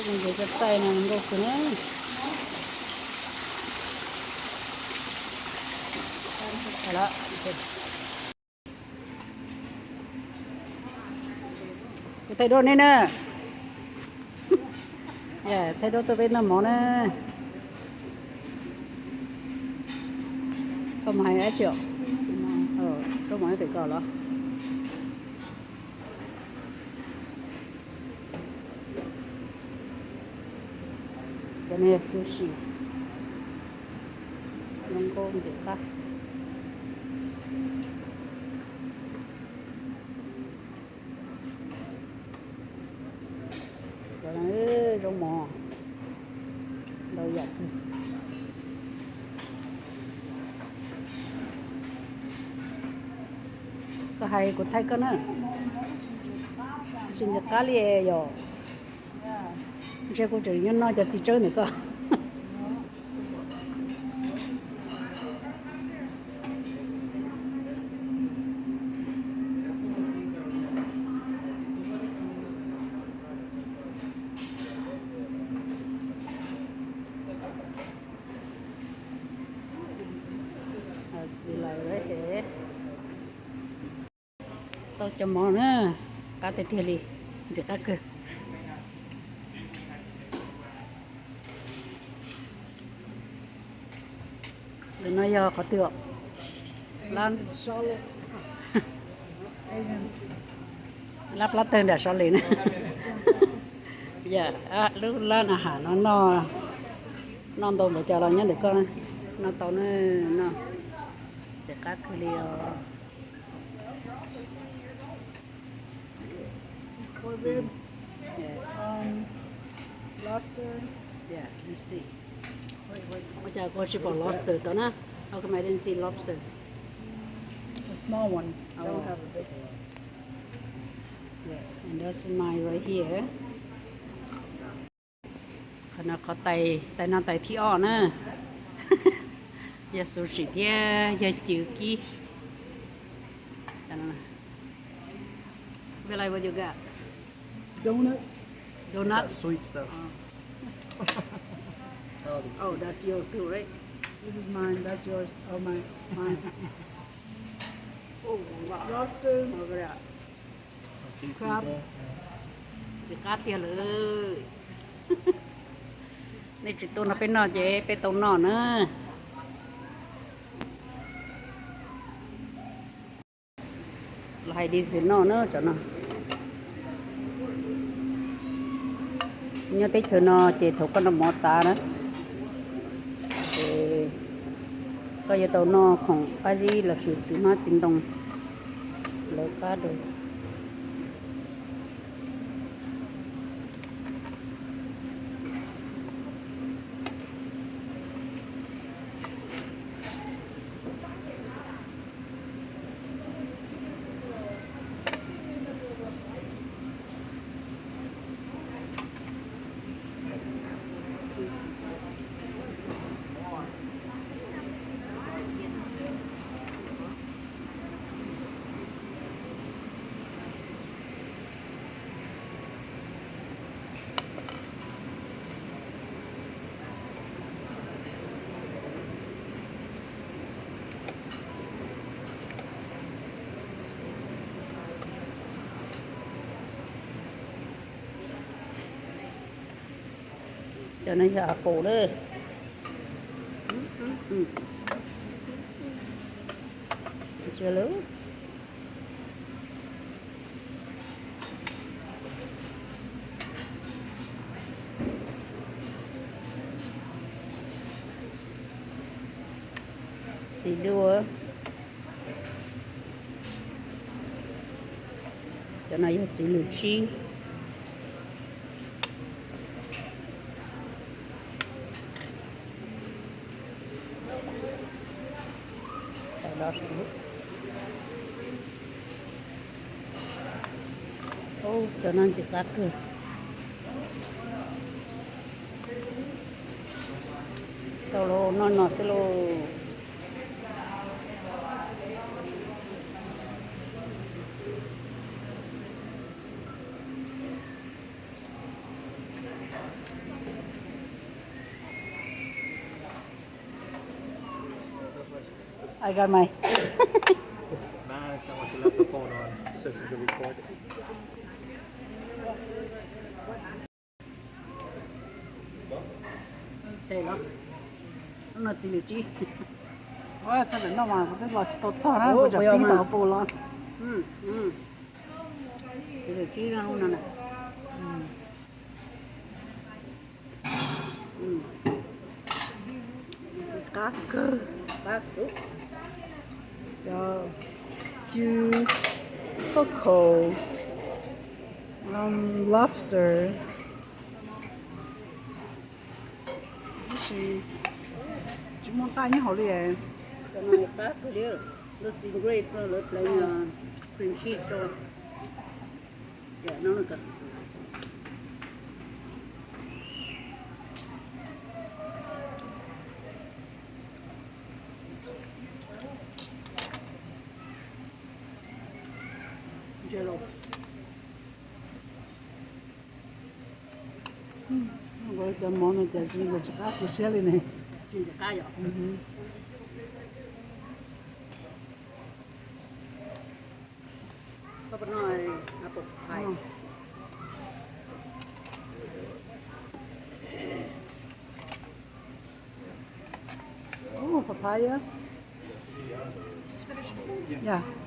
이제 젖사이 나는 거구나. 알아. thay đồ này nè, yeah, thay đồ tôi bên làm món nè, không hay ấy chịu, không hay phải cỏ đó, cái này sushi, không có gì khác. Rau mò đâu vậy có hay của thay con nữa xin được cá lìa rồi chơi cô chỉ nhân nói cho chị chơi nữa cơ vì lại đấy tao cho món nữa cá tê tê li chỉ cá cơ đừng nói do có tượng lan lắp lát tên để sao liền giờ lúc lan à hả nó non tôm để cho nó nhớ được con nó tao nó chỉ cá cơ li Lobster. Yeah, let's see. What I got you for lobster, don't I? How come I didn't see lobster? A small one. Oh. Don't have a big one. Yeah, and that's mine right here. Nó có tay nó tay thi on nữa. Giờ sushi kia, giờ chữ kí. Well, what you got? Donuts. Donut. Sweet stuff. Oh, that's yours too, right? This is mine. That's yours. Oh, mine. Oh, wow. Lobster. Look at that. Crab. Chỉ cá tiềnเลยนี่จิตตัวน่ะเป็นนอเจ๊เป็นตัวนอเนอะลายดีสินอเนอะจ้ะเนาะnhớ tới chỗ nó chỉ thuộc con nó mỏ ta đó thì coi như tàu nó không phải gì là sự chỉ mà chính đồng lấy cá được cho nên giờ cổ đấy chưa lớn thì đua cho nên giờ chỉ lựa chi đó xíu cho nên chỉ cá cơ tàu lô nó sẽ lô I got my. Nice. I want to left the phone on so you can record it. Thế đó. Nó chỉ được chi. Ôi, sao đến nó mà cũng là tốt cho nó, cũngจะปีต่อปูแล้ว chỉ được chi ra không nè. Cá cơ. Cá súp. Cho chú coco. Lobster. Thì chúng muốn tay như họ liền. Cái này cá cái điều, nó chỉ great rồi, nó lấy cream cheese rồi, dạ nó là cái Jello. Rồi cái món này cái gì của cá của xe này. chuyên gia cá rồi. Có bên nói apple pie. Oh, papaya. Yes.